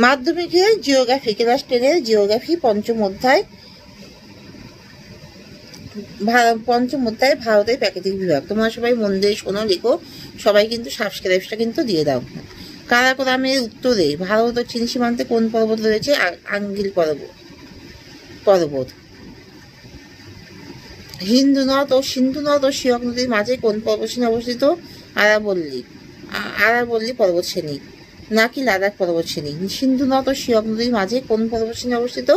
মাধ্যমিকে geography class 10-এর geography পঞ্চম অধ্যায় ভারতের প্রাকৃতিক বিভাগ। তোমরা সবাই মন দিয়ে শোনো, লিখো, সবাই কিন্তু সাবস্ক্রাইবটা কিন্তু দিয়ে দাও। কারাকোরামের উত্তরে ভারত ও চীন সীমান্তে কোন পর্বত রয়েছে? আঙ্গিল পর্বত। সিন্ধু নদ ও সিয়ক নদীর মাঝে কোন পর্বতশ্রেণী অবস্থিত? আরাবল্লী পর্বতশ্রেণী নাকি লাদাখ পর্বতশ্রেণী? সিন্ধু নদ ও সিয়ক নদীর মাঝে কোন পর্বতশ্রেণী অবস্থিত?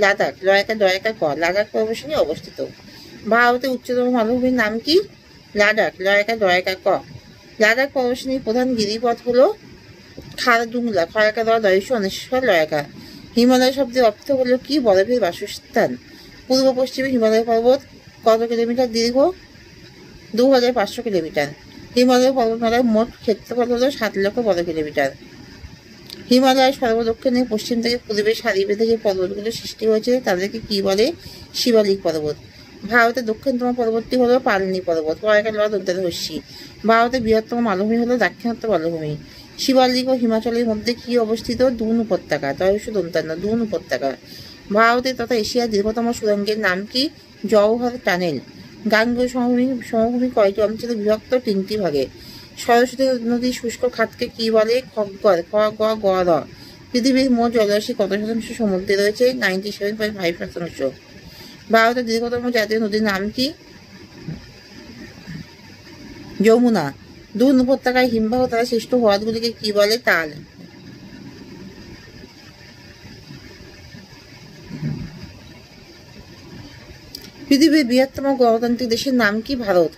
লাদাখ, লয়কা ক, লাদাখ পর্বতশ্রেণী অবস্থিত। ভারতের উচ্চতম মালভূমির নাম কি? লাদাখ, লয়কা ক। লাদাখ পর্বতশ্রেণীর প্রধান গিরিপথ হল খারদুংলা, খয়কা দ, দয়স, অনেশ্বর, লয়কা। হিমালয় শব্দের অর্থ হল কি? বরফের বাসস্থান। পূর্ব পশ্চিমে হিমালয় পর্বত কত কিলোমিটার দীর্ঘ? 2500 কিলোমিটার। হিমালয় পর্বতমালার মোট ক্ষেত্রফল হল 7,00,000 বর্গ কিলোমিটার। হিমালয়ের সর্বদক্ষিণে পশ্চিম থেকে পূর্বে সারি বেঁধে যে পর্বতগুলো সৃষ্টি হয়েছে তাদেরকে কি বলে? শিবালিক পর্বত। ভারতের দক্ষিণতম পর্বতটি হল পালনি পর্বত, ভারতের বৃহত্তম মালভূমি হল দাক্ষিণাত্য মালভূমি। শিবালিক ও হিমাচলের মধ্যে কি অবস্থিত? দুন উপত্যকা, দুন উপত্যকা। ভারতের তথা এশিয়ার দীর্ঘতম সুড়ঙ্গের নাম কি? জওহর টানেল। গাঙ্গেয় সমভূমি কয়টি অঞ্চলে বিভক্ত? 3টি ভাগে। সরস্বতী নদীর শুষ্ক খাতকে কি বলে? খগ্গর, খ গ গ র। পৃথিবীর মোট জলরাশি কত শতাংশ সমুদ্রে রয়েছে? 97.5%। ভারতের দীর্ঘতম জাতীয় নদীর নাম কি? যমুনা। দুন উপত্যকায় হিমবাহ দ্বারা সৃষ্ট হ্রদগুলিকে কি বলে? তাল। পৃথিবীর বৃহত্তম গণতান্ত্রিক দেশের নাম কি? ভারত।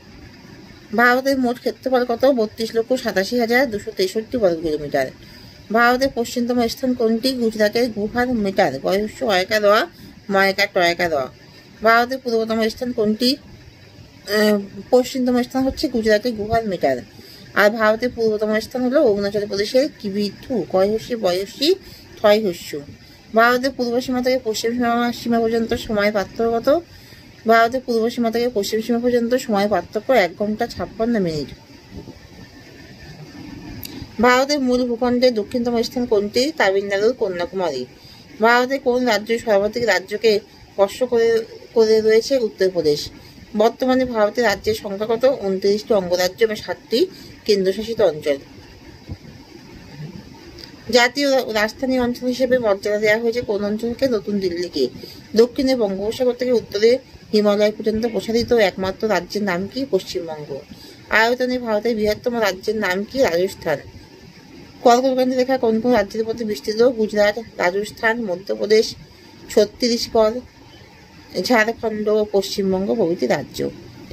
ভারতের মোট ক্ষেত্রফল কত? 32,87,263 বর্গ কিলোমিটার। ভারতের পশ্চিমতম স্থান কোনটি? গুজরাটের গুহার মিটার, অয়কা র, ময়কা টয়কা র। ভারতের পূর্বতম স্থান কোনটি? পশ্চিমতম স্থান হচ্ছে গুজরাটের গুহার মিটার। আর ভারতের পূর্বতম স্থান হলো অরুণাচল প্রদেশের কিবিথু, কয়হস্যি বয়সী থয় হস্য। ভারতের পূর্ব সীমা থেকে পশ্চিম সীমা পর্যন্ত সময় পার্থক্য কত? ভারতের পূর্ব সীমা থেকে পশ্চিম সীমা পর্যন্ত সময় পার্থক্য 1 ঘন্টা 56 মিনিট। ভারতের মূল ভূখণ্ডের দক্ষিণতম স্থান কোনটি? তামিলনাড়ুর কন্যাকুমারী। ভারতের কোন রাজ্য সর্বাধিক রাজ্যকে স্পর্শ করে রয়েছে? উত্তরপ্রদেশ। বর্তমানে ভারতের রাজ্যের সংখ্যা কত? 29টি অঙ্গরাজ্য এবং 7টি কেন্দ্রশাসিত অঞ্চল। জাতীয় রাজধানী অঞ্চল হিসেবে মর্যাদা দেওয়া হয়েছে কোন অঞ্চলকে? নতুন দিল্লিকে। দক্ষিণে বঙ্গোপসাগর থেকে উত্তরে হিমালয় পর্যন্ত প্রসারিত একমাত্র রাজ্যের নাম কি? পশ্চিমবঙ্গ। আয়তনে ভারতের বৃহত্তম রাজ্যের নাম কি? রাজস্থান। কর্কটক্রান্তি রেখা কোন কোন রাজ্যের প্রতি বিস্তৃত? গুজরাট, রাজস্থান, মধ্যপ্রদেশ, ছত্তিশগড়, ঝাড়খণ্ড ও পশ্চিমবঙ্গ প্রভৃতি রাজ্য।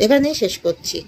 এখানেই শেষ করছি।